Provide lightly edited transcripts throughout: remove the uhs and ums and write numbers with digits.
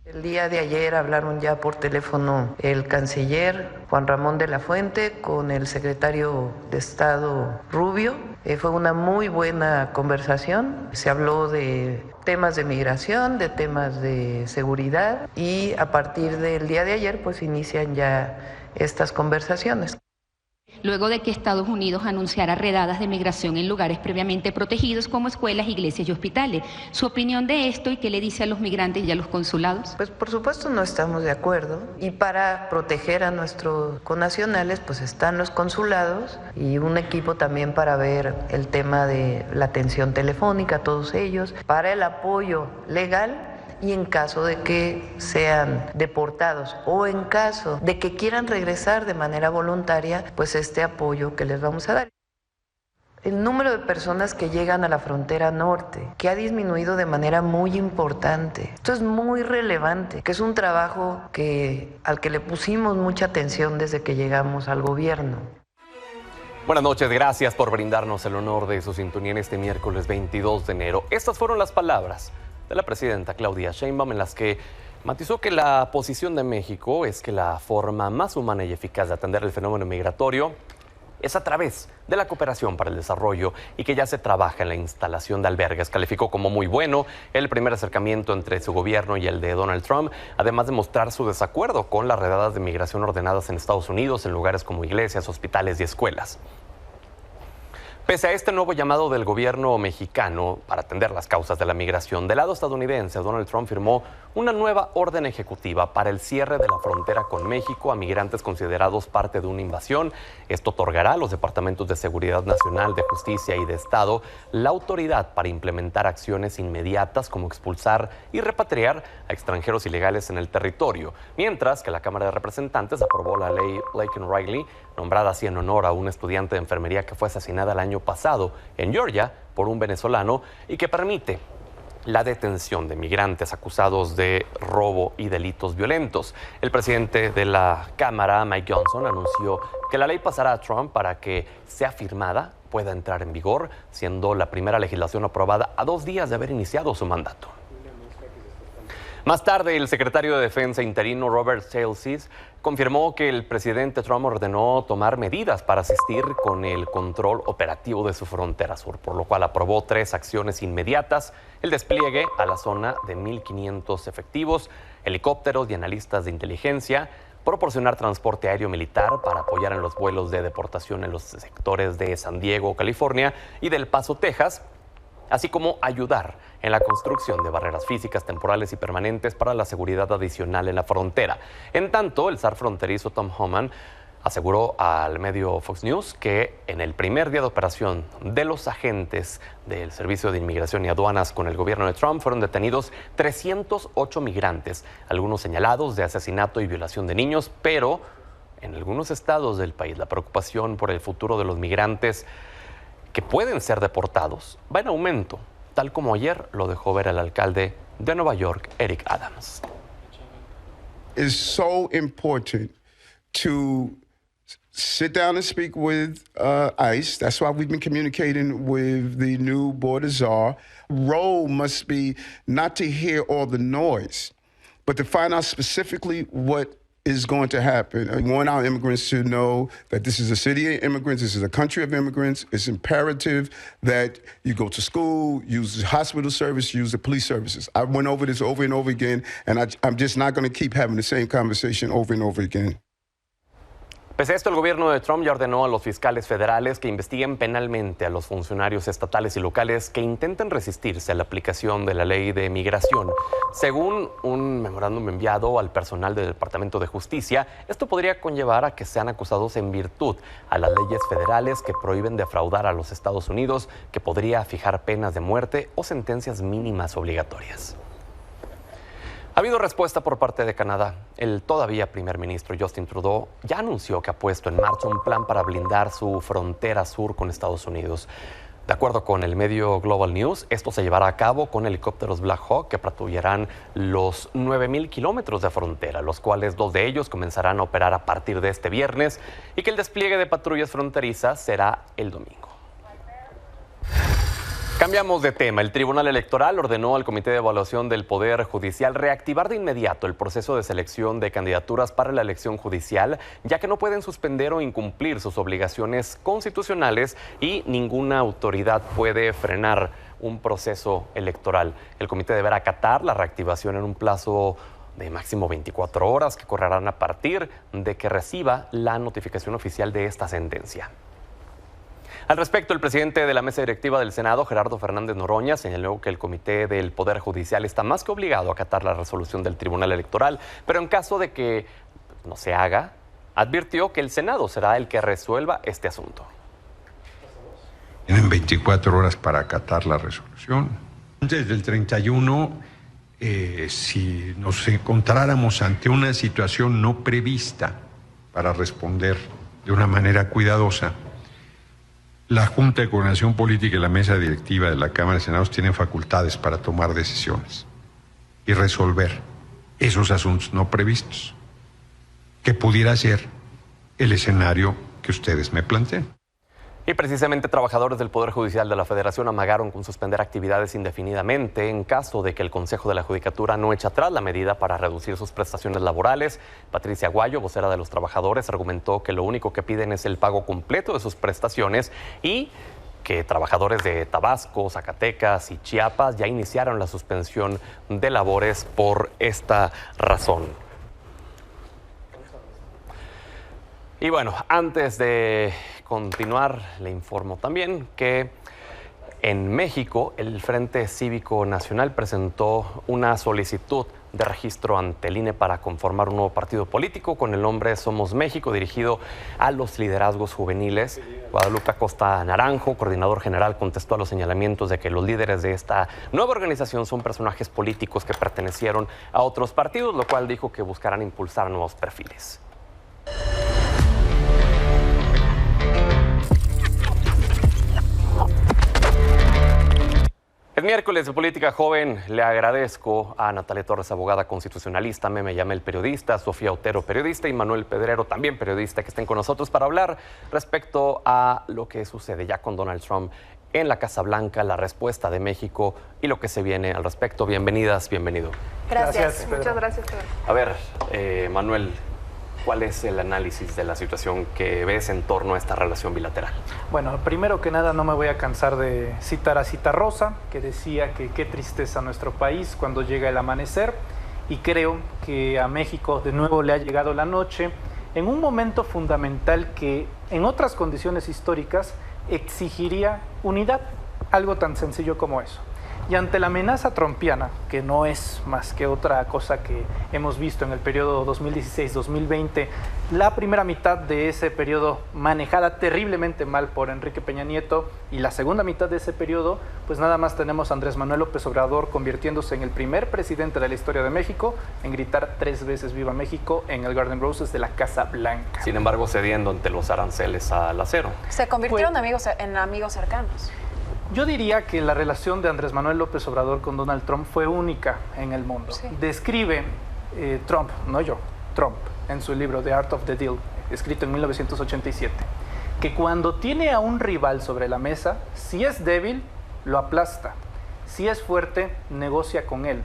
El día de ayer hablaron ya por teléfono el canciller Juan Ramón de la Fuente con el secretario de Estado Rubio. Fue una muy buena conversación. Se habló de temas de migración, de temas de seguridad y a partir del día de ayer pues inician ya estas conversaciones. Luego de que Estados Unidos anunciara redadas de migración en lugares previamente protegidos como escuelas, iglesias y hospitales. ¿Su opinión de esto y qué le dice a los migrantes y a los consulados? Pues por supuesto no estamos de acuerdo y para proteger a nuestros connacionales pues están los consulados y un equipo también para ver el tema de la atención telefónica, todos ellos, para el apoyo legal. Y en caso de que sean deportados o en caso de que quieran regresar de manera voluntaria, pues este apoyo que les vamos a dar. El número de personas que llegan a la frontera norte, que ha disminuido de manera muy importante. Esto es muy relevante, que es un trabajo al que le pusimos mucha atención desde que llegamos al gobierno. Buenas noches, gracias por brindarnos el honor de su sintonía en este miércoles 22 de enero. Estas fueron las palabras de la presidenta Claudia Sheinbaum, en las que matizó que la posición de México es que la forma más humana y eficaz de atender el fenómeno migratorio es a través de la cooperación para el desarrollo y que ya se trabaja en la instalación de albergues. Calificó como muy bueno el primer acercamiento entre su gobierno y el de Donald Trump, además de mostrar su desacuerdo con las redadas de migración ordenadas en Estados Unidos en lugares como iglesias, hospitales y escuelas. Pese a este nuevo llamado del gobierno mexicano para atender las causas de la migración, del lado estadounidense, Donald Trump firmó una nueva orden ejecutiva para el cierre de la frontera con México a migrantes considerados parte de una invasión. Esto otorgará a los departamentos de Seguridad Nacional, de Justicia y de Estado la autoridad para implementar acciones inmediatas como expulsar y repatriar a extranjeros ilegales en el territorio, mientras que la Cámara de Representantes aprobó la ley Laken Riley, nombrada así en honor a una estudiante de enfermería que fue asesinada el año pasado en Georgia por un venezolano y que permite la detención de migrantes acusados de robo y delitos violentos. El presidente de la Cámara, Mike Johnson, anunció que la ley pasará a Trump para que sea firmada, pueda entrar en vigor, siendo la primera legislación aprobada a 2 días de haber iniciado su mandato. Más tarde, el secretario de Defensa interino Robert Salesses confirmó que el presidente Trump ordenó tomar medidas para asistir con el control operativo de su frontera sur, por lo cual aprobó 3 acciones inmediatas: el despliegue a la zona de 1,500 efectivos, helicópteros y analistas de inteligencia, proporcionar transporte aéreo militar para apoyar en los vuelos de deportación en los sectores de San Diego, California y del Paso, Texas, así como ayudar en la construcción de barreras físicas, temporales y permanentes para la seguridad adicional en la frontera. En tanto, el zar fronterizo Tom Homan aseguró al medio Fox News que en el primer día de operación de los agentes del Servicio de Inmigración y Aduanas con el gobierno de Trump fueron detenidos 308 migrantes, algunos señalados de asesinato y violación de niños, pero en algunos estados del país la preocupación por el futuro de los migrantes que pueden ser deportados va en aumento, tal como ayer lo dejó ver el alcalde de Nueva York, Eric Adams. It's so important to sit down and speak with ICE. That's why we've been communicating with the new border czar. Role must be not to hear all the noise, but to find out specifically what is going to happen. I want our immigrants to know that this is a city of immigrants, this is a country of immigrants. It's imperative that you go to school, use the hospital service, use the police services. I went over this over and over again, and I'm just not going to keep having the same conversation over and over again. Pese a esto, el gobierno de Trump ya ordenó a los fiscales federales que investiguen penalmente a los funcionarios estatales y locales que intenten resistirse a la aplicación de la ley de migración. Según un memorándum enviado al personal del Departamento de Justicia, esto podría conllevar a que sean acusados en virtud a las leyes federales que prohíben defraudar a los Estados Unidos, que podría fijar penas de muerte o sentencias mínimas obligatorias. Ha habido respuesta por parte de Canadá. El todavía primer ministro Justin Trudeau ya anunció que ha puesto en marcha un plan para blindar su frontera sur con Estados Unidos. De acuerdo con el medio Global News, esto se llevará a cabo con helicópteros Black Hawk que patrullarán los 9,000 kilómetros de frontera, los cuales 2 de ellos comenzarán a operar a partir de este viernes y que el despliegue de patrullas fronterizas será el domingo. Cambiamos de tema. El Tribunal Electoral ordenó al Comité de Evaluación del Poder Judicial reactivar de inmediato el proceso de selección de candidaturas para la elección judicial, ya que no pueden suspender o incumplir sus obligaciones constitucionales y ninguna autoridad puede frenar un proceso electoral. El comité deberá acatar la reactivación en un plazo de máximo 24 horas que correrán a partir de que reciba la notificación oficial de esta sentencia. Al respecto, el presidente de la mesa directiva del Senado, Gerardo Fernández Noroña, señaló que el Comité del Poder Judicial está más que obligado a acatar la resolución del Tribunal Electoral, pero en caso de que no se haga, advirtió que el Senado será el que resuelva este asunto. Tienen 24 horas para acatar la resolución. Desde el 31, si nos encontráramos ante una situación no prevista para responder de una manera cuidadosa, la Junta de Coordinación Política y la Mesa Directiva de la Cámara de Senados tienen facultades para tomar decisiones y resolver esos asuntos no previstos, que pudiera ser el escenario que ustedes me planteen. Y precisamente trabajadores del Poder Judicial de la Federación amagaron con suspender actividades indefinidamente en caso de que el Consejo de la Judicatura no eche atrás la medida para reducir sus prestaciones laborales. Patricia Aguayo, vocera de los trabajadores, argumentó que lo único que piden es el pago completo de sus prestaciones y que trabajadores de Tabasco, Zacatecas y Chiapas ya iniciaron la suspensión de labores por esta razón. Y bueno, antes de continuar, le informo también que en México el Frente Cívico Nacional presentó una solicitud de registro ante el INE para conformar un nuevo partido político con el nombre Somos México, dirigido a los liderazgos juveniles. Guadalupe Acosta Naranjo, coordinador general, contestó a los señalamientos de que los líderes de esta nueva organización son personajes políticos que pertenecieron a otros partidos, lo cual dijo que buscarán impulsar nuevos perfiles. Es miércoles de Política Joven. Le agradezco a Natalia Torres, abogada constitucionalista, Meme Yamel, periodista, Sofía Otero, periodista, y Manuel Pedrero, también periodista, que estén con nosotros para hablar respecto a lo que sucede ya con Donald Trump en la Casa Blanca, la respuesta de México y lo que se viene al respecto. Bienvenidas, bienvenido. Gracias. Muchas gracias, Pedro. A ver, Manuel, ¿cuál es el análisis de la situación que ves en torno a esta relación bilateral? Bueno, primero que nada no me voy a cansar de citar a Citarrosa, que decía que qué tristeza a nuestro país cuando llega el amanecer, y creo que a México de nuevo le ha llegado la noche en un momento fundamental que en otras condiciones históricas exigiría unidad, algo tan sencillo como eso. Y ante la amenaza trumpiana, que no es más que otra cosa que hemos visto en el periodo 2016-2020, la primera mitad de ese periodo manejada terriblemente mal por Enrique Peña Nieto, y la segunda mitad de ese periodo, pues nada más tenemos a Andrés Manuel López Obrador convirtiéndose en el primer presidente de la historia de México en gritar 3 veces Viva México en el Garden Roses de la Casa Blanca. Sin embargo, cediendo ante los aranceles al acero. Se convirtieron en amigos cercanos. Yo diría que la relación de Andrés Manuel López Obrador con Donald Trump fue única en el mundo. Sí. Describe Trump, no yo, Trump, en su libro The Art of the Deal, escrito en 1987, que cuando tiene a un rival sobre la mesa, si es débil, lo aplasta. Si es fuerte, negocia con él.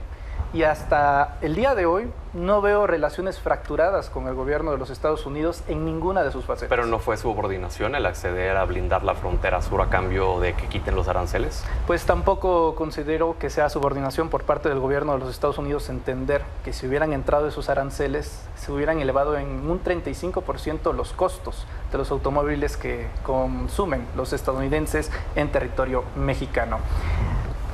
Y hasta el día de hoy no veo relaciones fracturadas con el gobierno de los Estados Unidos en ninguna de sus facetas. ¿Pero no fue subordinación el acceder a blindar la frontera sur a cambio de que quiten los aranceles? Pues tampoco considero que sea subordinación por parte del gobierno de los Estados Unidos entender que si hubieran entrado esos aranceles, se hubieran elevado en un 35% los costos de los automóviles que consumen los estadounidenses en territorio mexicano.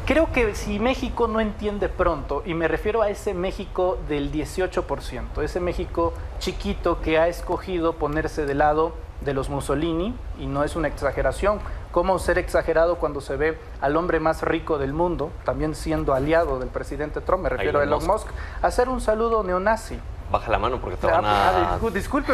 Creo que si México no entiende pronto, y me refiero a ese México del 18%, ese México chiquito que ha escogido ponerse del lado de los Mussolini, y no es una exageración, cómo ser exagerado cuando se ve al hombre más rico del mundo, también siendo aliado del presidente Trump, me refiero a Elon Musk, hacer un saludo neonazi. Baja la mano porque te van a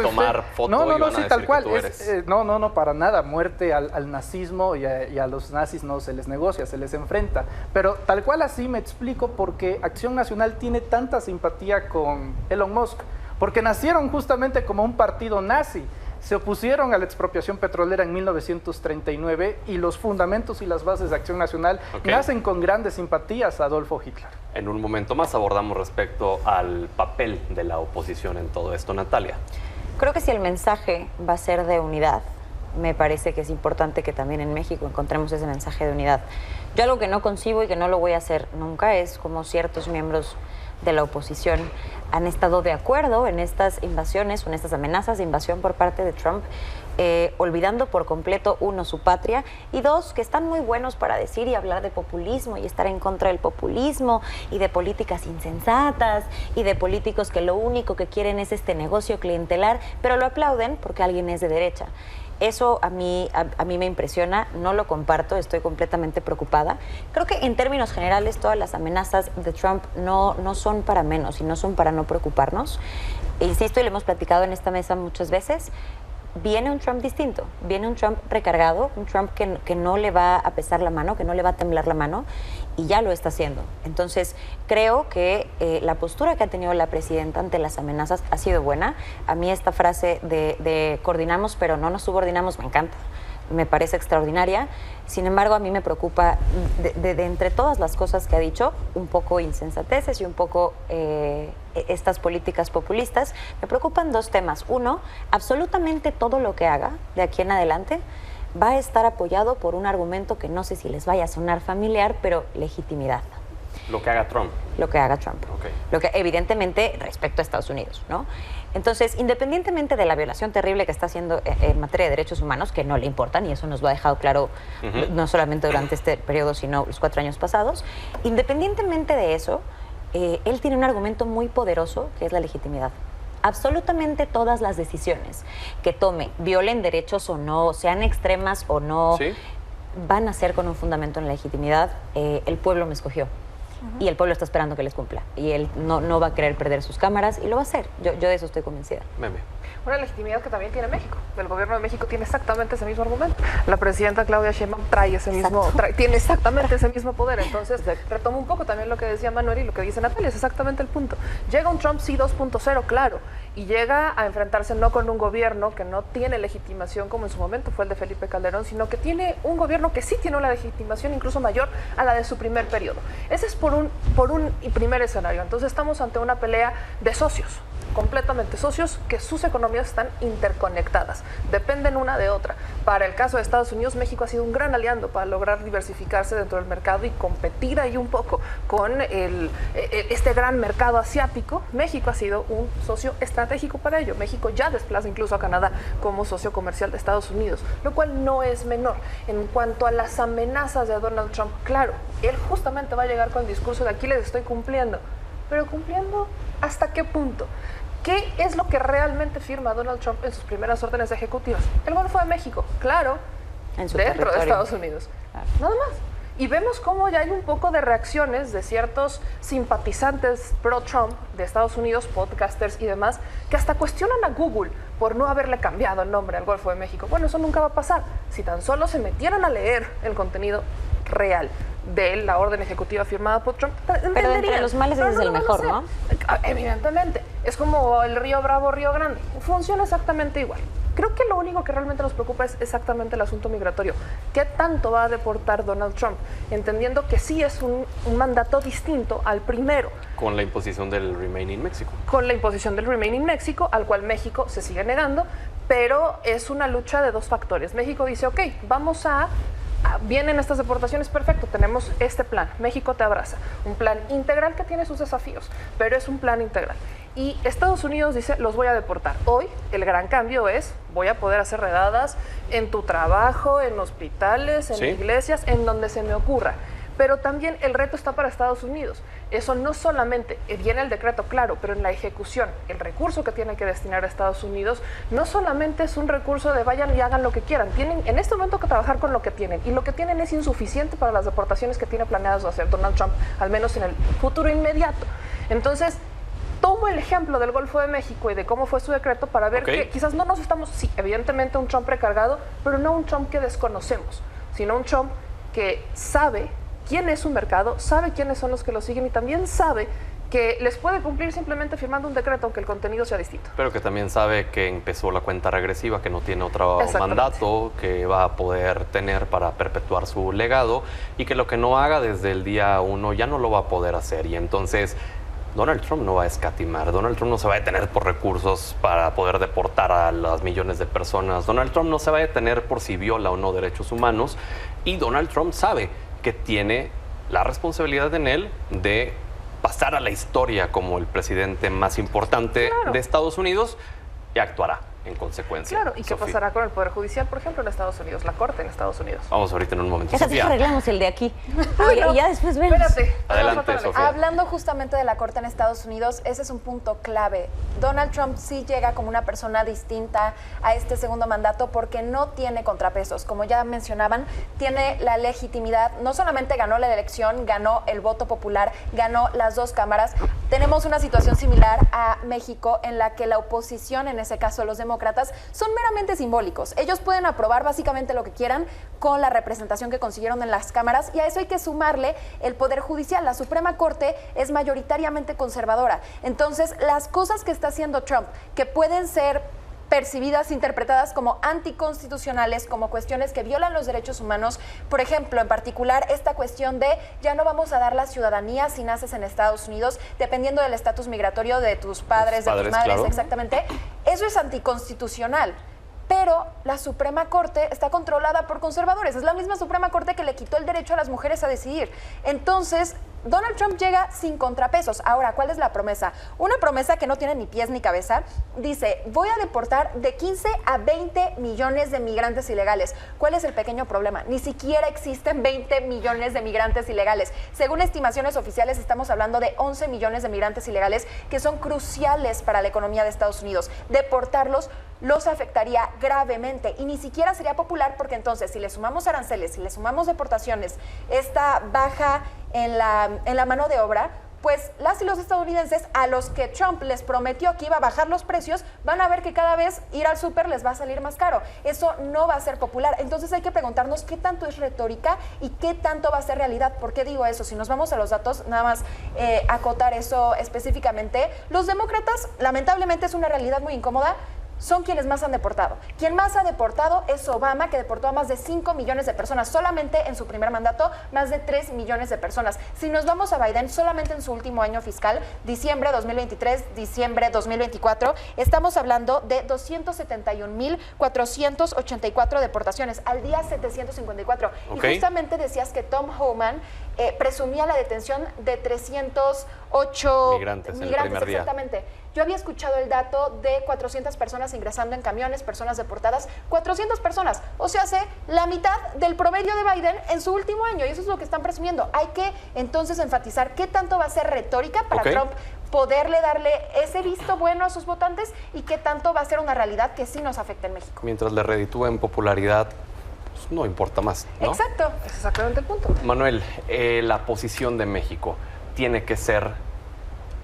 tomar foto no, y van a sí, decir tal cual. Que tú eres. No, para nada. Muerte al nazismo y a los nazis no se les negocia, se les enfrenta. Pero tal cual así me explico por qué Acción Nacional tiene tanta simpatía con Elon Musk. Porque nacieron justamente como un partido nazi. se opusieron a la expropiación petrolera en 1939 y los fundamentos y las bases de Acción Nacional nacen con grandes simpatías a Adolfo Hitler. En un momento más abordamos respecto al papel de la oposición en todo esto. Natalia. Creo que si el mensaje va a ser de unidad, me parece que es importante que también en México encontremos ese mensaje de unidad. Yo algo que no concibo y que no lo voy a hacer nunca es como ciertos miembros de la oposición han estado de acuerdo en estas invasiones o en estas amenazas de invasión por parte de Trump, olvidando por completo, uno, su patria, y dos, que están muy buenos para decir y hablar de populismo y estar en contra del populismo y de políticas insensatas y de políticos que lo único que quieren es este negocio clientelar, pero lo aplauden porque alguien es de derecha. Eso a mí me impresiona, no lo comparto, estoy completamente preocupada. Creo que en términos generales todas las amenazas de Trump no son para menos y no son para no preocuparnos. E insisto, y lo hemos platicado en esta mesa muchas veces, viene un Trump distinto, viene un Trump recargado, un Trump que no le va a pesar la mano, que no le va a temblar la mano, y ya lo está haciendo. Entonces, creo que la postura que ha tenido la presidenta ante las amenazas ha sido buena. A mí esta frase de coordinamos pero no nos subordinamos me encanta. Me parece extraordinaria. Sin embargo, a mí me preocupa, de entre todas las cosas que ha dicho, un poco insensateces y un poco estas políticas populistas, me preocupan dos temas. Uno, absolutamente todo lo que haga de aquí en adelante va a estar apoyado por un argumento que no sé si les vaya a sonar familiar, pero legitimidad. Lo que haga Trump. Lo que haga Trump. Okay. Lo que, evidentemente, respecto a Estados Unidos, ¿no? Entonces, independientemente de la violación terrible que está haciendo en materia de derechos humanos, que no le importan, y eso nos lo ha dejado claro no solamente durante este periodo, sino los 4 años pasados, independientemente de eso, él tiene un argumento muy poderoso, que es la legitimidad. Absolutamente todas las decisiones que tome, violen derechos o no, sean extremas o no, ¿sí?, van a ser con un fundamento en la legitimidad. El pueblo me escogió. Y el pueblo está esperando que les cumpla. Y él no va a querer perder sus cámaras y lo va a hacer. Yo de eso estoy convencida. Meme. Una legitimidad que también tiene México. El gobierno de México tiene exactamente ese mismo argumento. La presidenta Claudia Sheinbaum tiene exactamente ese mismo poder. Entonces, retomo un poco también lo que decía Manuel y lo que dice Natalia. Es exactamente el punto. Llega un Trump sí 2.0, claro. Y llega a enfrentarse no con un gobierno que no tiene legitimación como en su momento fue el de Felipe Calderón, sino que tiene un gobierno que sí tiene una legitimación incluso mayor a la de su primer periodo. Ese es por un primer escenario. Entonces estamos ante una pelea de socios, completamente socios, que sus economías están interconectadas, dependen una de otra. Para el caso de Estados Unidos, México ha sido un gran aliado para lograr diversificarse dentro del mercado y competir ahí un poco con este gran mercado asiático. México ha sido un socio estratégico para ello. México ya desplaza incluso a Canadá como socio comercial de Estados Unidos, lo cual no es menor. En cuanto a las amenazas de Donald Trump, claro, él justamente va a llegar con el discurso de aquí les estoy cumpliendo, pero cumpliendo ¿hasta qué punto? ¿Qué es lo que realmente firma Donald Trump en sus primeras órdenes ejecutivas? El Golfo de México, claro, dentro de Estados Unidos. Claro. Nada más. Y vemos cómo ya hay un poco de reacciones de ciertos simpatizantes pro-Trump de Estados Unidos, podcasters y demás, que hasta cuestionan a Google por no haberle cambiado el nombre al Golfo de México. Bueno, eso nunca va a pasar. Si tan solo se metieran a leer el contenido real de la orden ejecutiva firmada por Trump, pero entre los males es el mejor, ¿no? Evidentemente. Es como el Río Bravo, Río Grande. Funciona exactamente igual. Creo que lo único que realmente nos preocupa es exactamente el asunto migratorio. ¿Qué tanto va a deportar Donald Trump? Entendiendo que sí es un mandato distinto al primero. Con la imposición del Remain in Mexico. Con la imposición del Remain in Mexico, al cual México se sigue negando, pero es una lucha de dos factores. México dice, ok, vienen estas deportaciones, perfecto, tenemos este plan, México te abraza, un plan integral que tiene sus desafíos, pero es un plan integral. Y Estados Unidos dice, los voy a deportar. Hoy el gran cambio es, voy a poder hacer redadas en tu trabajo, en hospitales, en iglesias, en donde se me ocurra. Pero también el reto está para Estados Unidos. Eso no solamente viene el decreto, claro, pero en la ejecución, el recurso que tiene que destinar a Estados Unidos no solamente es un recurso de vayan y hagan lo que quieran. Tienen en este momento que trabajar con lo que tienen, y lo que tienen es insuficiente para las deportaciones que tiene planeadas hacer Donald Trump, al menos en el futuro inmediato. Entonces, tomo el ejemplo del Golfo de México y de cómo fue su decreto para ver que quizás no nos estamos, sí, evidentemente un Trump recargado, pero no un Trump que desconocemos, sino un Trump que sabe quién es su mercado, sabe quiénes son los que lo siguen y también sabe que les puede cumplir simplemente firmando un decreto, aunque el contenido sea distinto. Pero que también sabe que empezó la cuenta regresiva, que no tiene otro mandato que va a poder tener para perpetuar su legado, y que lo que no haga desde el día 1 ya no lo va a poder hacer. Y entonces Donald Trump no va a escatimar. Donald Trump no se va a detener por recursos para poder deportar a las millones de personas. Donald Trump no se va a detener por si viola o no derechos humanos. Y Donald Trump sabe que tiene la responsabilidad en él de pasar a la historia como el presidente más importante de Estados Unidos, y actuará en consecuencia. Claro, ¿y qué pasará con el Poder Judicial, por ejemplo, en Estados Unidos, la Corte en Estados Unidos? Vamos ahorita en un momento. Déjate, arreglamos el de aquí. Y ya después vemos. Espérate. Adelante, Sofía. Hablando justamente de la Corte en Estados Unidos, ese es un punto clave. Donald Trump sí llega como una persona distinta a este segundo mandato porque no tiene contrapesos. Como ya mencionaban, tiene la legitimidad. No solamente ganó la elección, ganó el voto popular, ganó las dos cámaras. Tenemos una situación similar a México en la que la oposición, en ese caso los demócratas, son meramente simbólicos. Ellos pueden aprobar básicamente lo que quieran con la representación que consiguieron en las cámaras, y a eso hay que sumarle el Poder Judicial. La Suprema Corte es mayoritariamente conservadora. Entonces, las cosas que está haciendo Trump, que pueden ser percibidas, interpretadas como anticonstitucionales, como cuestiones que violan los derechos humanos. Por ejemplo, en particular, esta cuestión de ya no vamos a dar la ciudadanía si naces en Estados Unidos, dependiendo del estatus migratorio de tus padres, de tus madres, claro. Exactamente. Eso es anticonstitucional. Pero la Suprema Corte está controlada por conservadores. Es la misma Suprema Corte que le quitó el derecho a las mujeres a decidir. Entonces, Donald Trump llega sin contrapesos. Ahora, ¿cuál es la promesa? Una promesa que no tiene ni pies ni cabeza. Dice, voy a deportar de 15 a 20 millones de migrantes ilegales. ¿Cuál es el pequeño problema? Ni siquiera existen 20 millones de migrantes ilegales. Según estimaciones oficiales, estamos hablando de 11 millones de migrantes ilegales que son cruciales para la economía de Estados Unidos. Deportarlos los afectaría gravemente y ni siquiera sería popular, porque entonces si le sumamos aranceles, si le sumamos deportaciones, esta baja en la mano de obra, pues las y los estadounidenses a los que Trump les prometió que iba a bajar los precios, van a ver que cada vez ir al súper les va a salir más caro. Eso no va a ser popular. Entonces hay que preguntarnos qué tanto es retórica y qué tanto va a ser realidad. ¿Por qué digo eso? Si nos vamos a los datos, nada más acotar eso específicamente. Los demócratas, lamentablemente, es una realidad muy incómoda. Son quienes más han deportado. Quien más ha deportado es Obama, que deportó a más de 5 millones de personas. Solamente en su primer mandato, más de 3 millones de personas. Si nos vamos a Biden, solamente en su último año fiscal, diciembre 2023, diciembre 2024, estamos hablando de 271,484 deportaciones. Al día 754. Okay. Y justamente decías que Tom Homan presumía la detención de 308 migrantes en el primer día. Exactamente. Yo había escuchado el dato de 400 personas ingresando en camiones, personas deportadas, 400 personas. O sea, hace la mitad del promedio de Biden en su último año, y eso es lo que están presumiendo. Hay que entonces enfatizar qué tanto va a ser retórica para Trump poderle darle ese visto bueno a sus votantes y qué tanto va a ser una realidad que sí nos afecta en México. Mientras le reditúa en popularidad, pues no importa más, ¿no? Exacto, es exactamente el punto. Manuel, la posición de México tiene que ser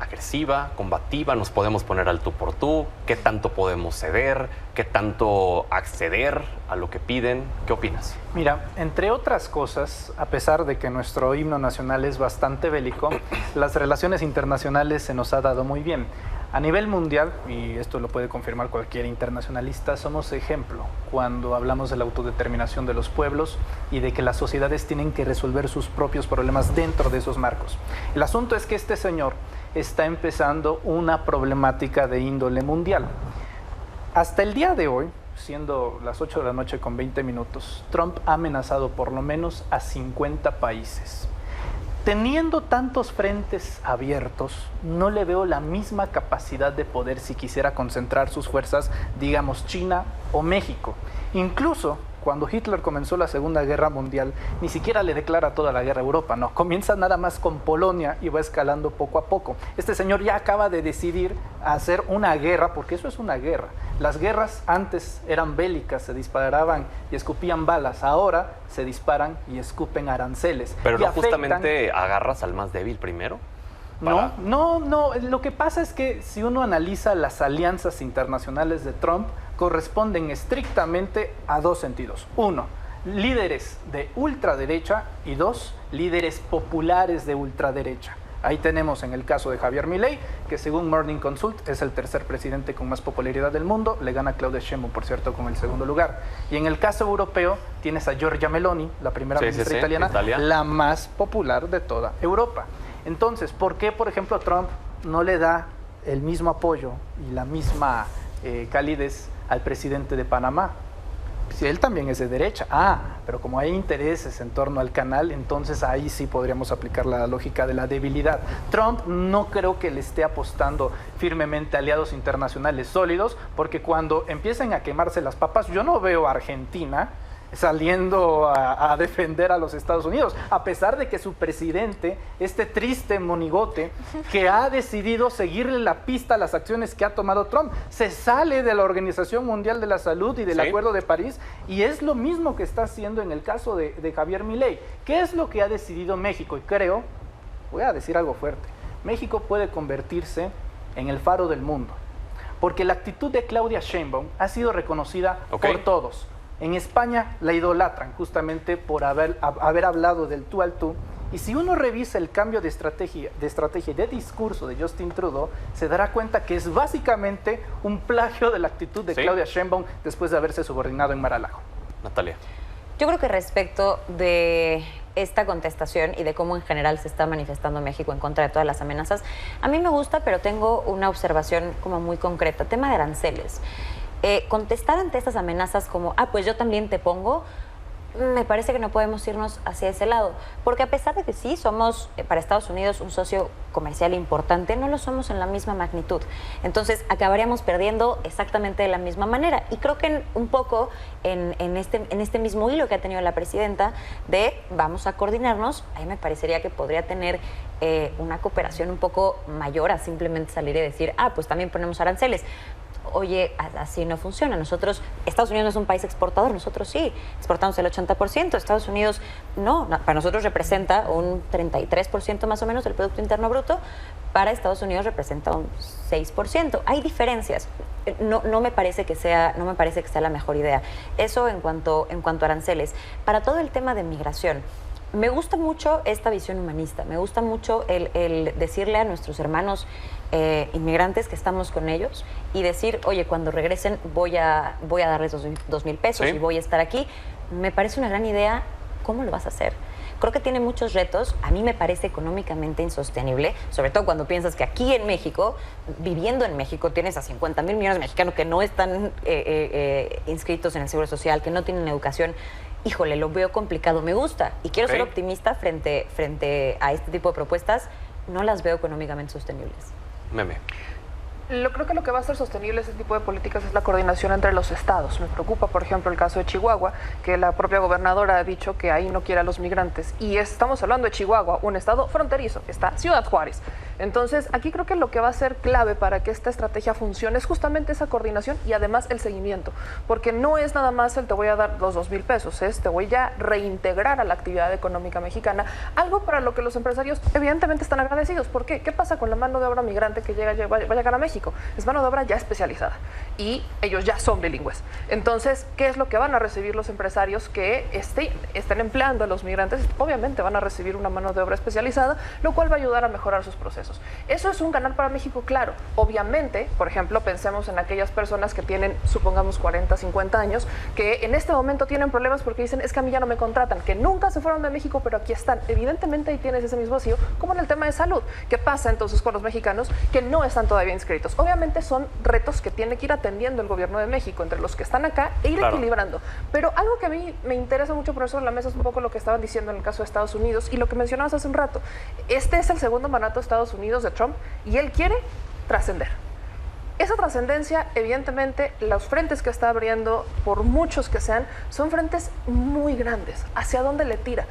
agresiva, combativa, nos podemos poner al tú por tú, qué tanto podemos ceder, qué tanto acceder a lo que piden. ¿Qué opinas? Mira, entre otras cosas, a pesar de que nuestro himno nacional es bastante bélico, las relaciones internacionales se nos ha dado muy bien. A nivel mundial, y esto lo puede confirmar cualquier internacionalista, somos ejemplo cuando hablamos de la autodeterminación de los pueblos y de que las sociedades tienen que resolver sus propios problemas dentro de esos marcos. El asunto es que este señor está empezando una problemática de índole mundial. Hasta el día de hoy, siendo las 8 de la noche con 20 minutos, Trump ha amenazado por lo menos a 50 países. Teniendo tantos frentes abiertos, no le veo la misma capacidad de poder si quisiera concentrar sus fuerzas, digamos, China o México. Incluso cuando Hitler comenzó la Segunda Guerra Mundial, ni siquiera le declara toda la guerra a Europa, no, comienza nada más con Polonia y va escalando poco a poco. Este señor ya acaba de decidir hacer una guerra, porque eso es una guerra. Las guerras antes eran bélicas, se disparaban y escupían balas, ahora se disparan y escupen aranceles. Pero no justamente agarras al más débil primero. No, lo que pasa es que si uno analiza las alianzas internacionales de Trump, corresponden estrictamente a dos sentidos. Uno, líderes de ultraderecha, y dos, líderes populares de ultraderecha. Ahí tenemos en el caso de Javier Milei, que según Morning Consult es el tercer presidente con más popularidad del mundo, le gana a Claudia Sheinbaum, por cierto, con el segundo lugar. Y en el caso europeo tienes a Giorgia Meloni, la primera ministra italiana, la más popular de toda Europa. Entonces, ¿por qué, por ejemplo, Trump no le da el mismo apoyo y la misma calidez al presidente de Panamá? Si él también es de derecha. Pero como hay intereses en torno al canal, entonces ahí sí podríamos aplicar la lógica de la debilidad. Trump no creo que le esté apostando firmemente a aliados internacionales sólidos, porque cuando empiecen a quemarse las papas, yo no veo a Argentina saliendo a defender a los Estados Unidos, a pesar de que su presidente, este triste monigote, que ha decidido seguirle la pista a las acciones que ha tomado Trump, se sale de la Organización Mundial de la Salud y del Acuerdo de París, y es lo mismo que está haciendo en el caso de Javier Milei. ¿Qué es lo que ha decidido México? Y creo, voy a decir algo fuerte, México puede convertirse en el faro del mundo, porque la actitud de Claudia Sheinbaum ha sido reconocida por todos. En España la idolatran justamente por haber hablado del tú al tú. Y si uno revisa el cambio de estrategia y de discurso de Justin Trudeau, se dará cuenta que es básicamente un plagio de la actitud de Claudia Sheinbaum después de haberse subordinado en Mar-a-Lago. Natalia. Yo creo que respecto de esta contestación y de cómo en general se está manifestando México en contra de todas las amenazas, a mí me gusta, pero tengo una observación como muy concreta. Tema de aranceles. Contestar ante estas amenazas como, pues yo también te pongo, me parece que no podemos irnos hacia ese lado, porque a pesar de que sí somos para Estados Unidos un socio comercial importante, no lo somos en la misma magnitud. Entonces acabaríamos perdiendo exactamente de la misma manera, y creo que un poco en este mismo hilo que ha tenido la presidenta de vamos a coordinarnos, ahí me parecería que podría tener una cooperación un poco mayor a simplemente salir y decir, pues también ponemos aranceles. Oye, así no funciona. Nosotros, Estados Unidos no es un país exportador, nosotros sí, exportamos el 80%, Estados Unidos no, para nosotros representa un 33% más o menos del Producto Interno Bruto, para Estados Unidos representa un 6%. Hay diferencias, no me parece que sea la mejor idea. Eso en cuanto a aranceles. Para todo el tema de migración, me gusta mucho esta visión humanista, me gusta mucho el decirle a nuestros hermanos inmigrantes que estamos con ellos y decir, oye, cuando regresen voy a darles 2,000 pesos y voy a estar aquí. Me parece una gran idea. ¿Cómo lo vas a hacer? Creo que tiene muchos retos. A mí me parece económicamente insostenible, sobre todo cuando piensas que aquí en México, viviendo en México, tienes a 50,000 millones de mexicanos que no están inscritos en el Seguro Social, que no tienen educación. Híjole, lo veo complicado. Me gusta y quiero ser optimista frente a este tipo de propuestas. No las veo económicamente sostenibles. Meme. Creo que lo que va a ser sostenible ese tipo de políticas es la coordinación entre los estados. Me preocupa, por ejemplo, el caso de Chihuahua, que la propia gobernadora ha dicho que ahí no quiere a los migrantes. Y estamos hablando de Chihuahua, un estado fronterizo, está Ciudad Juárez. Entonces, aquí creo que lo que va a ser clave para que esta estrategia funcione es justamente esa coordinación y además el seguimiento. Porque no es nada más el te voy a dar los 2,000 pesos, es te voy a reintegrar a la actividad económica mexicana, algo para lo que los empresarios evidentemente están agradecidos. ¿Por qué? ¿Qué pasa con la mano de obra migrante que va a llegar a México? Es mano de obra ya especializada y ellos ya son bilingües. Entonces, ¿qué es lo que van a recibir los empresarios que estén empleando a los migrantes? Obviamente van a recibir una mano de obra especializada, lo cual va a ayudar a mejorar sus procesos. Eso es un ganar para México, claro. Obviamente, por ejemplo, pensemos en aquellas personas que tienen, supongamos, 40, 50 años, que en este momento tienen problemas porque dicen, es que a mí ya no me contratan, que nunca se fueron de México, pero aquí están. Evidentemente ahí tienes ese mismo vacío, como en el tema de salud. ¿Qué pasa entonces con los mexicanos que no están todavía inscritos? Obviamente son retos que tiene que ir atendiendo el gobierno de México entre los que están acá e ir equilibrando. Pero algo que a mí me interesa mucho poner sobre la mesa es un poco lo que estaban diciendo en el caso de Estados Unidos y lo que mencionabas hace un rato. Este es el segundo mandato de Estados Unidos de Trump y él quiere trascender. Esa trascendencia, evidentemente, los frentes que está abriendo, por muchos que sean, son frentes muy grandes. ¿Hacia dónde le tira?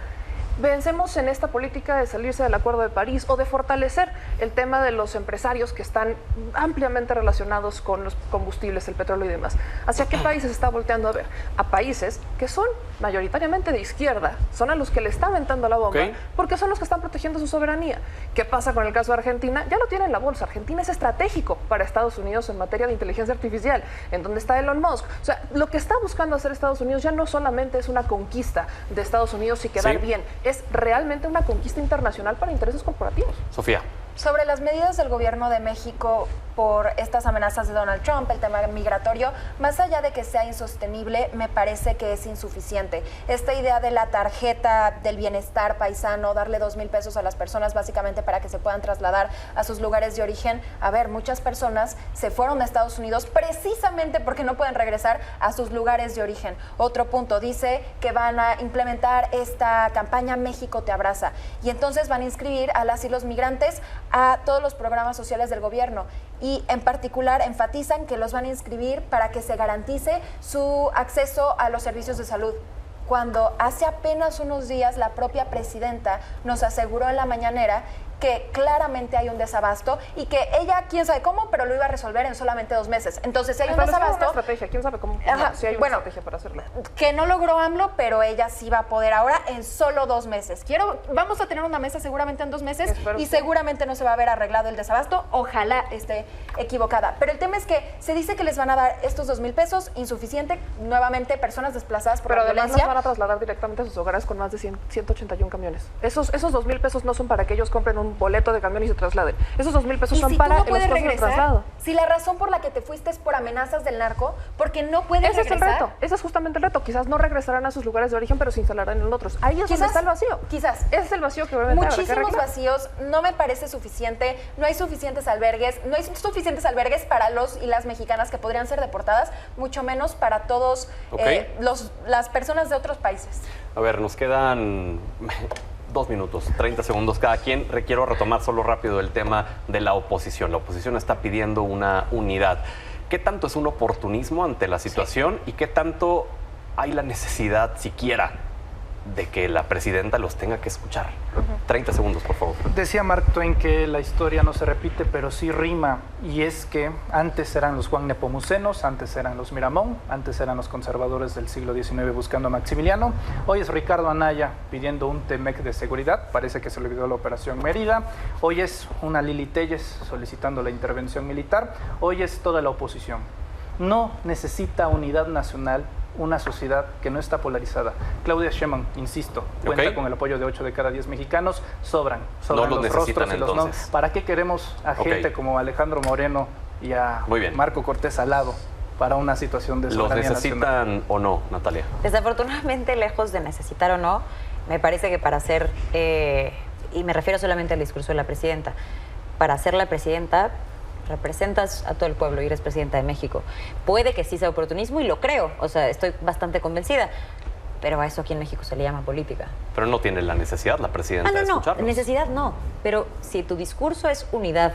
Vencemos en esta política de salirse del Acuerdo de París o de fortalecer el tema de los empresarios que están ampliamente relacionados con los combustibles, el petróleo y demás. ¿Hacia qué países está volteando a ver? A países que son mayoritariamente de izquierda, son a los que le está aventando la bomba, porque son los que están protegiendo su soberanía. ¿Qué pasa con el caso de Argentina? Ya lo tiene en la bolsa. Argentina es estratégico para Estados Unidos en materia de inteligencia artificial, en donde está Elon Musk. O sea, lo que está buscando hacer Estados Unidos ya no solamente es una conquista de Estados Unidos y quedar bien. es realmente una conquista internacional para intereses corporativos. Sofía. Sobre las medidas del gobierno de México por estas amenazas de Donald Trump, el tema migratorio, más allá de que sea insostenible, me parece que es insuficiente. Esta idea de la tarjeta del bienestar paisano, darle 2,000 pesos a las personas básicamente para que se puedan trasladar a sus lugares de origen. A ver, muchas personas se fueron a Estados Unidos precisamente porque no pueden regresar a sus lugares de origen. Otro punto, dice que van a implementar esta campaña México te abraza y entonces van a inscribir a las y los migrantes a todos los programas sociales del gobierno y en particular enfatizan que los van a inscribir para que se garantice su acceso a los servicios de salud. Cuando hace apenas unos días la propia presidenta nos aseguró en la mañanera que claramente hay un desabasto y que ella, quién sabe cómo, pero lo iba a resolver en solamente 2 meses. Entonces, si hay un desabasto... Una estrategia, quién sabe cómo. Ajá, Si hay una estrategia para hacerlo. Que no logró AMLO, pero ella sí va a poder ahora en solo 2 meses. Vamos a tener una mesa seguramente en 2 meses y seguramente no se va a ver arreglado el desabasto. Ojalá esté equivocada. Pero el tema es que se dice que les van a dar estos 2,000 pesos, insuficiente, nuevamente personas desplazadas por la violencia. Pero además los van a trasladar directamente a sus hogares con más de 181 camiones. Esos 2,000 pesos no son para que ellos compren un boleto de camión y se trasladen. Esos 2,000 pesos son para los costos de traslado. Si la razón por la que te fuiste es por amenazas del narco, porque no puedes regresar. Ese es el reto. Ese es justamente el reto. Quizás no regresarán a sus lugares de origen, pero se instalarán en otros. Ahí es donde está el vacío. Quizás. Ese es el vacío que muchísimos vacíos. No me parece suficiente. No hay suficientes albergues. No hay suficientes albergues para los y las mexicanas que podrían ser deportadas, mucho menos para todos las personas de otros países. A ver, nos quedan 2 minutos, 30 segundos cada quien. Quiero retomar solo rápido el tema de la oposición. La oposición está pidiendo una unidad. ¿Qué tanto es un oportunismo ante la situación y qué tanto hay la necesidad siquiera de que la presidenta los tenga que escuchar? 30 segundos, por favor. Decía Mark Twain que la historia no se repite, pero sí rima. Y es que antes eran los Juan Nepomucenos, antes eran los Miramón, antes eran los conservadores del siglo XIX buscando a Maximiliano. Hoy es Ricardo Anaya pidiendo un TEMEC de seguridad. Parece que se le olvidó la Operación Mérida. Hoy es una Lili Téllez solicitando la intervención militar. Hoy es toda la oposición. No necesita unidad nacional una sociedad que no está polarizada. Claudia Sheinbaum, insisto, cuenta con el apoyo de 8 de cada 10 mexicanos. Sobran no los rostros y los nombres. ¿Para qué queremos a gente como Alejandro Moreno y a Marco Cortés al lado para una situación de soberanía nacional? ¿Los necesitan o no, Natalia? Desafortunadamente, lejos de necesitar o no, me parece que para ser, y me refiero solamente al discurso de la presidenta, para ser la presidenta representas a todo el pueblo y eres presidenta de México. Puede que sí sea oportunismo y lo creo, o sea, estoy bastante convencida, pero a eso aquí en México se le llama política. Pero no tiene la necesidad la presidenta de escucharlos. No, necesidad no, pero si tu discurso es unidad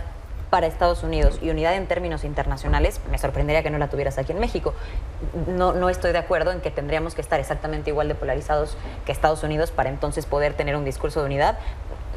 para Estados Unidos y unidad en términos internacionales, me sorprendería que no la tuvieras aquí en México. No estoy de acuerdo en que tendríamos que estar exactamente igual de polarizados que Estados Unidos para entonces poder tener un discurso de unidad.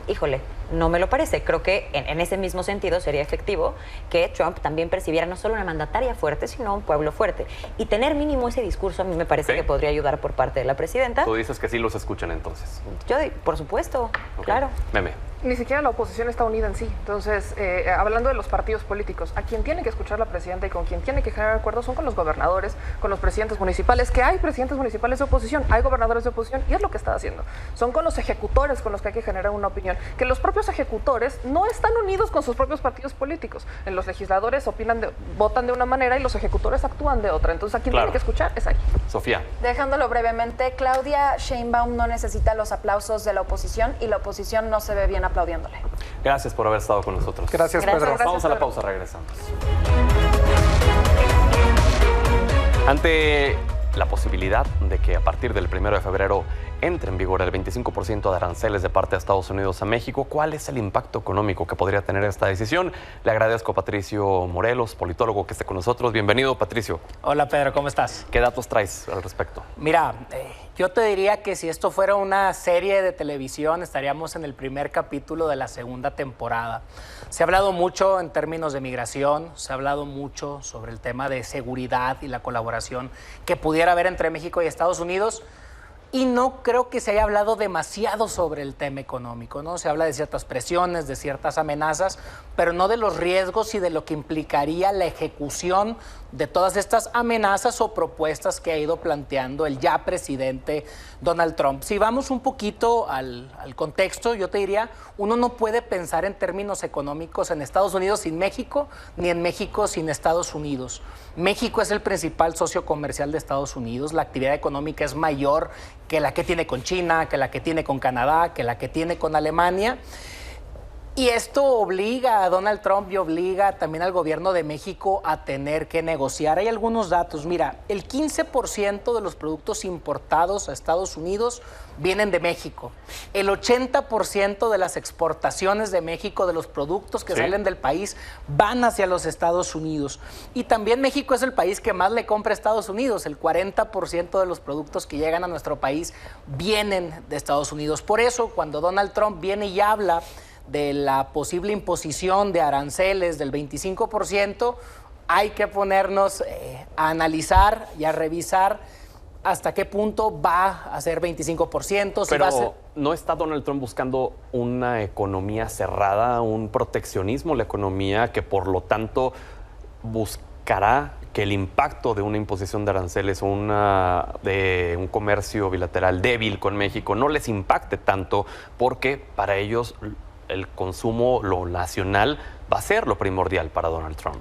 Híjole, no me lo parece. Creo que en ese mismo sentido sería efectivo que Trump también percibiera no solo una mandataria fuerte, sino un pueblo fuerte. Y tener mínimo ese discurso a mí me parece que podría ayudar por parte de la presidenta. Tú dices que sí los escuchan entonces. Yo, por supuesto, claro. Meme. Ni siquiera la oposición está unida en sí. Entonces, hablando de los partidos políticos, a quien tiene que escuchar la presidenta y con quien tiene que generar acuerdos son con los gobernadores, con los presidentes municipales, que hay presidentes municipales de oposición, hay gobernadores de oposición, y es lo que está haciendo. Son con los ejecutores con los que hay que generar una opinión. Que los propios ejecutores no están unidos con sus propios partidos políticos. En los legisladores votan de una manera y los ejecutores actúan de otra. Entonces, a quien tiene que escuchar es ahí. Sofía. Dejándolo brevemente, Claudia Sheinbaum no necesita los aplausos de la oposición y la oposición no se ve bien aplaudiéndole. Gracias por haber estado con nosotros. Gracias, Pedro. Vamos a la pausa, regresamos. Ante la posibilidad de que a partir del 1 de febrero entre en vigor el 25% de aranceles de parte de Estados Unidos a México, ¿cuál es el impacto económico que podría tener esta decisión? Le agradezco a Patricio Morelos, politólogo, que esté con nosotros. Bienvenido, Patricio. Hola, Pedro, ¿cómo estás? ¿Qué datos traes al respecto? Mira, yo te diría que si esto fuera una serie de televisión, estaríamos en el primer capítulo de la segunda temporada. Se ha hablado mucho en términos de migración, se ha hablado mucho sobre el tema de seguridad y la colaboración que pudiera haber entre México y Estados Unidos. y no creo que se haya hablado demasiado sobre el tema económico, ¿no? Se habla de ciertas presiones, de ciertas amenazas, pero no de los riesgos y de lo que implicaría la ejecución de todas estas amenazas o propuestas que ha ido planteando el ya presidente Donald Trump. Si vamos un poquito al contexto, yo te diría, uno no puede pensar en términos económicos en Estados Unidos sin México, ni en México sin Estados Unidos. México es el principal socio comercial de Estados Unidos, la actividad económica es mayor que la que tiene con China, que la que tiene con Canadá, que la que tiene con Alemania. Y esto obliga a Donald Trump y obliga también al gobierno de México a tener que negociar. Hay algunos datos. Mira, el 15% de los productos importados a Estados Unidos vienen de México. El 80% de las exportaciones de México, de los productos que salen del país, van hacia los Estados Unidos. Y también México es el país que más le compra a Estados Unidos. El 40% de los productos que llegan a nuestro país vienen de Estados Unidos. Por eso, cuando Donald Trump viene y habla de la posible imposición de aranceles del 25%, hay que ponernos a analizar y a revisar hasta qué punto va a ser 25%. Pero si va a ¿no está Donald Trump buscando una economía cerrada, un proteccionismo a la economía que por lo tanto buscará que el impacto de una imposición de aranceles o de un comercio bilateral débil con México no les impacte tanto, porque para ellos el consumo, lo nacional, va a ser lo primordial para Donald Trump?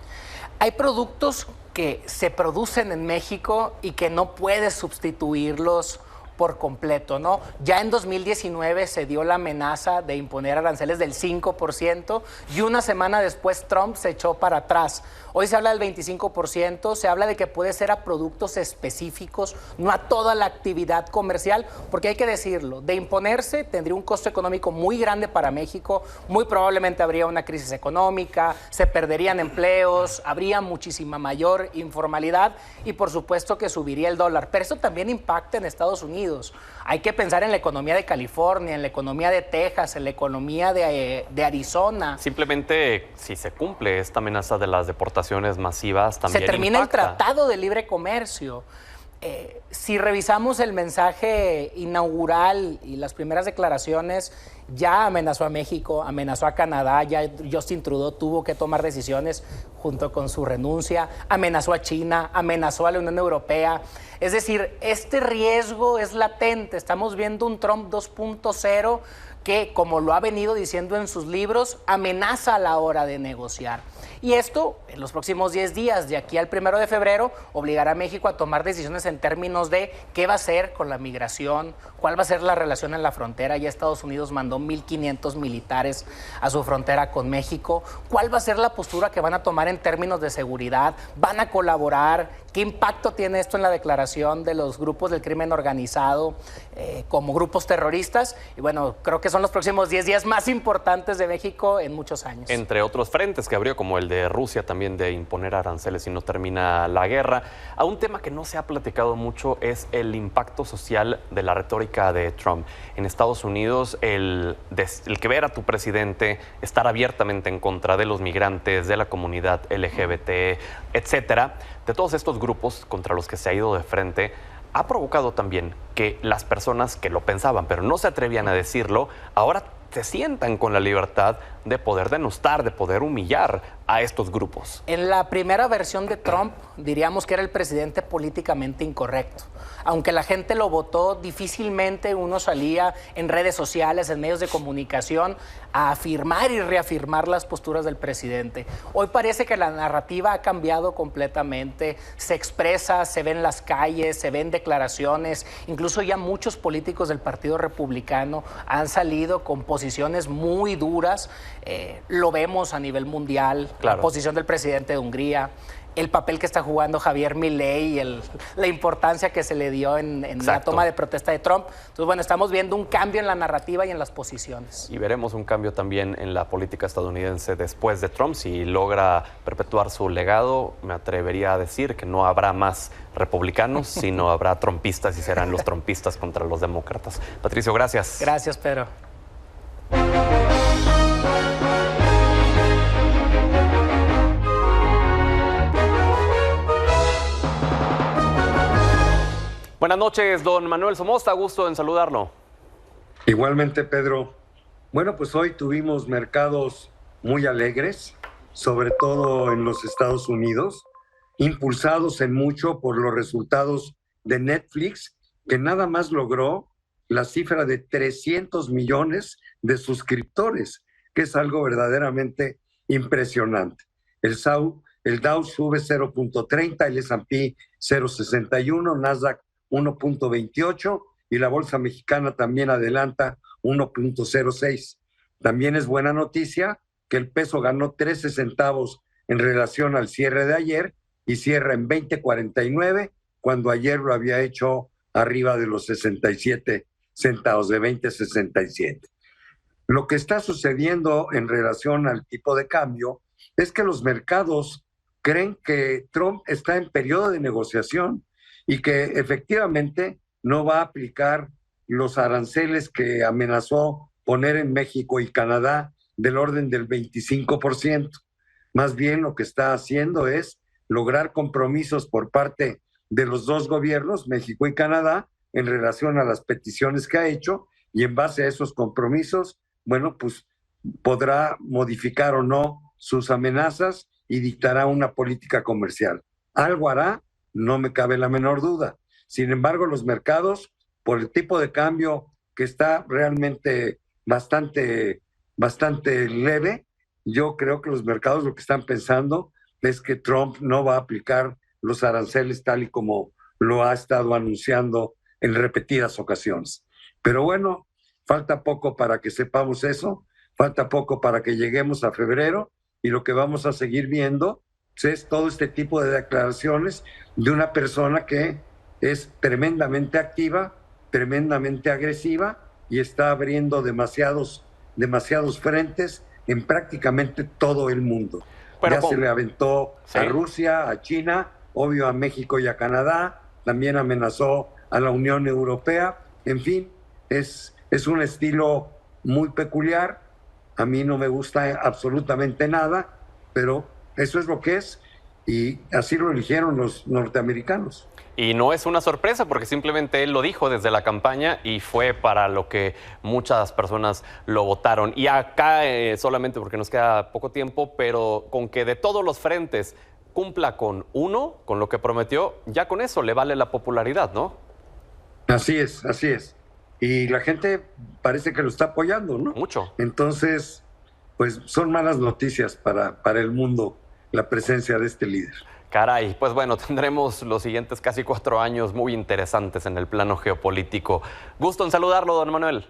Hay productos que se producen en México y que no puedes sustituirlos por completo, ¿no? Ya en 2019 se dio la amenaza de imponer aranceles del 5% y una semana después Trump se echó para atrás. Hoy se habla del 25%, se habla de que puede ser a productos específicos, no a toda la actividad comercial, porque hay que decirlo, de imponerse tendría un costo económico muy grande para México, muy probablemente habría una crisis económica, se perderían empleos, habría muchísima mayor informalidad y por supuesto que subiría el dólar, pero eso también impacta en Estados Unidos. Hay que pensar en la economía de California, en la economía de Texas, en la economía de Arizona. Simplemente, si se cumple esta amenaza de las deportaciones masivas, también se termina impacta. El Tratado de Libre Comercio. Si revisamos el mensaje inaugural y las primeras declaraciones, ya amenazó a México, amenazó a Canadá, ya Justin Trudeau tuvo que tomar decisiones junto con su renuncia, amenazó a China, amenazó a la Unión Europea. Es decir, este riesgo es latente. Estamos viendo un Trump 2.0 que, como lo ha venido diciendo en sus libros, amenaza a la hora de negociar. Y esto, en los próximos 10 días, de aquí al 1 de febrero, obligará a México a tomar decisiones en términos de qué va a hacer con la migración, cuál va a ser la relación en la frontera. Ya Estados Unidos mandó 1,500 militares a su frontera con México. ¿Cuál va a ser la postura que van a tomar en términos de seguridad? ¿Van a colaborar? ¿Qué impacto tiene esto en la declaración de los grupos del crimen organizado como grupos terroristas? Y bueno, creo que son los próximos 10 días más importantes de México en muchos años. Entre otros frentes que abrió, como el de Rusia también, de imponer aranceles si no termina la guerra. A un tema que no se ha platicado mucho es el impacto social de la retórica de Trump. En Estados Unidos, el que ver a tu presidente estar abiertamente en contra de los migrantes, de la comunidad LGBT, etcétera, de todos estos grupos contra los que se ha ido de frente, ha provocado también que las personas que lo pensaban, pero no se atrevían a decirlo, ahora se sientan con la libertad de poder denostar, de poder humillar a estos grupos. En la primera versión de Trump, diríamos que era el presidente políticamente incorrecto. Aunque la gente lo votó, difícilmente uno salía en redes sociales, en medios de comunicación, a afirmar y reafirmar las posturas del presidente. Hoy parece que la narrativa ha cambiado completamente, se expresa, se ve en las calles, se ven declaraciones, incluso ya muchos políticos del Partido Republicano han salido con posiciones muy duras, lo vemos a nivel mundial, claro. La posición del presidente de Hungría, el papel que está jugando Javier Milei y la importancia que se le dio en la toma de protesta de Trump. Entonces, bueno, estamos viendo un cambio en la narrativa y en las posiciones. Y veremos un cambio también en la política estadounidense después de Trump. Si logra perpetuar su legado, me atrevería a decir que no habrá más republicanos, sino habrá trumpistas y serán los trumpistas contra los demócratas. Patricio, gracias. Gracias, Pedro. Buenas noches, don Manuel Somoza, gusto en saludarlo. Igualmente, Pedro. Bueno, pues hoy tuvimos mercados muy alegres, sobre todo en los Estados Unidos, impulsados en mucho por los resultados de Netflix, que nada más logró la cifra de 300 millones de suscriptores, que es algo verdaderamente impresionante. El Dow sube 0.30, el S&P 0.61, Nasdaq 1.28 y la Bolsa Mexicana también adelanta 1.06. También es buena noticia que el peso ganó 13 centavos en relación al cierre de ayer y cierra en 20.49, cuando ayer lo había hecho arriba de los 67 centavos, de 20.67. Lo que está sucediendo en relación al tipo de cambio es que los mercados creen que Trump está en periodo de negociación y que efectivamente no va a aplicar los aranceles que amenazó poner en México y Canadá del orden del 25%. Más bien lo que está haciendo es lograr compromisos por parte de los dos gobiernos, México y Canadá, en relación a las peticiones que ha hecho, y en base a esos compromisos, bueno, pues podrá modificar o no sus amenazas y dictará una política comercial. Algo hará, no me cabe la menor duda. Sin embargo, los mercados, por el tipo de cambio que está realmente bastante leve, yo creo que los mercados lo que están pensando es que Trump no va a aplicar los aranceles tal y como lo ha estado anunciando en repetidas ocasiones. Pero bueno, falta poco para que sepamos eso, falta poco para que lleguemos a febrero, y lo que vamos a seguir viendo es todo este tipo de declaraciones de una persona que es tremendamente activa, tremendamente agresiva, y está abriendo demasiados frentes en prácticamente todo el mundo. Pero ya se le aventó a Rusia, a China, obvio a México y a Canadá, también amenazó a la Unión Europea. En fin, es un estilo muy peculiar. A mí no me gusta absolutamente nada, pero eso es lo que es, y así lo eligieron los norteamericanos. Y no es una sorpresa porque simplemente él lo dijo desde la campaña y fue para lo que muchas personas lo votaron. Y acá, solamente porque nos queda poco tiempo, pero con que de todos los frentes cumpla con uno, con lo que prometió, ya con eso le vale la popularidad, ¿no? Así es, así es. Y la gente parece que lo está apoyando, ¿no? Mucho. Entonces, pues son malas noticias para el mundo la presencia de este líder. Caray, pues bueno, tendremos los siguientes casi 4 años muy interesantes en el plano geopolítico. Gusto en saludarlo, don Manuel.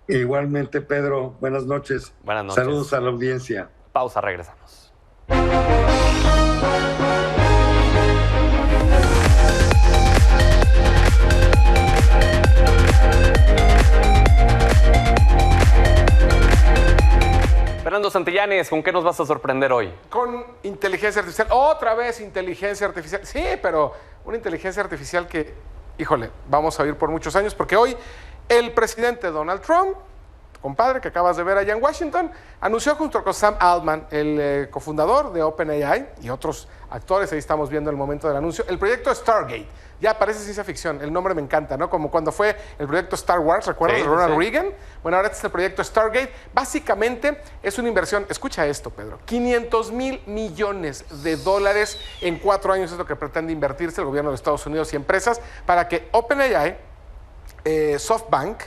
Igualmente, Pedro. Buenas noches. Buenas noches. Saludos a la audiencia. Pausa, regresamos. Fernando Santillanes, ¿con qué nos vas a sorprender hoy? Con inteligencia artificial. Otra vez inteligencia artificial. Sí, pero una inteligencia artificial que, híjole, vamos a oír por muchos años, porque hoy el presidente Donald Trump, compadre que acabas de ver allá en Washington, anunció junto con Sam Altman, el cofundador de OpenAI, y otros actores, ahí estamos viendo el momento del anuncio, el proyecto Stargate. Ya parece ciencia ficción, el nombre me encanta, ¿no? Como cuando fue el proyecto Star Wars, ¿recuerdas? Sí, de Ronald sí. Reagan. Bueno, ahora este es el proyecto Stargate. Básicamente es una inversión, escucha esto, Pedro, $500,000 millones en 4 años es lo que pretende invertirse el gobierno de Estados Unidos y empresas para que OpenAI, SoftBank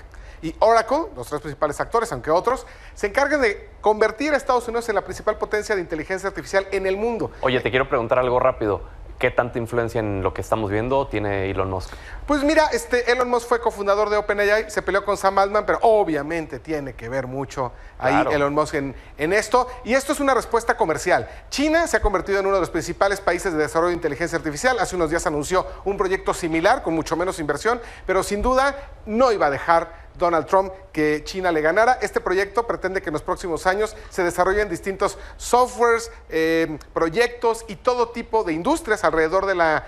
y Oracle, los 3 principales actores, aunque otros, se encarguen de convertir a Estados Unidos en la principal potencia de inteligencia artificial en el mundo. Oye, te quiero preguntar algo rápido. ¿Qué tanta influencia en lo que estamos viendo tiene Elon Musk? Pues mira, Elon Musk fue cofundador de OpenAI, se peleó con Sam Altman, pero obviamente tiene que ver mucho ahí Claro. Elon Musk en esto. Y esto es una respuesta comercial. China se ha convertido en uno de los principales países de desarrollo de inteligencia artificial. Hace unos días anunció un proyecto similar, con mucho menos inversión, pero sin duda no iba a dejar Donald Trump que China le ganara. Este proyecto pretende que en los próximos años se desarrollen distintos softwares, proyectos y todo tipo de industrias alrededor de la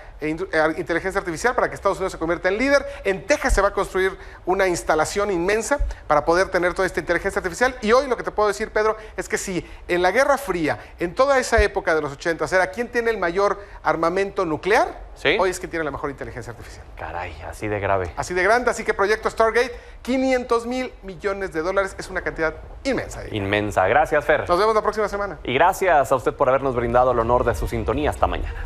inteligencia artificial para que Estados Unidos se convierta en líder. En Texas se va a construir una instalación inmensa para poder tener toda esta inteligencia artificial. Y hoy lo que te puedo decir, Pedro, es que si en la Guerra Fría, en toda esa época de los 80, era quién tiene el mayor armamento nuclear, ¿sí? Hoy es quien tiene la mejor inteligencia artificial. Caray, así de grave. Así de grande, así que proyecto Stargate, $500,000 millones, es una cantidad inmensa. Inmensa. Gracias, Fer. Nos vemos la próxima semana. Y gracias a usted por habernos brindado el honor de su sintonía. Hasta mañana.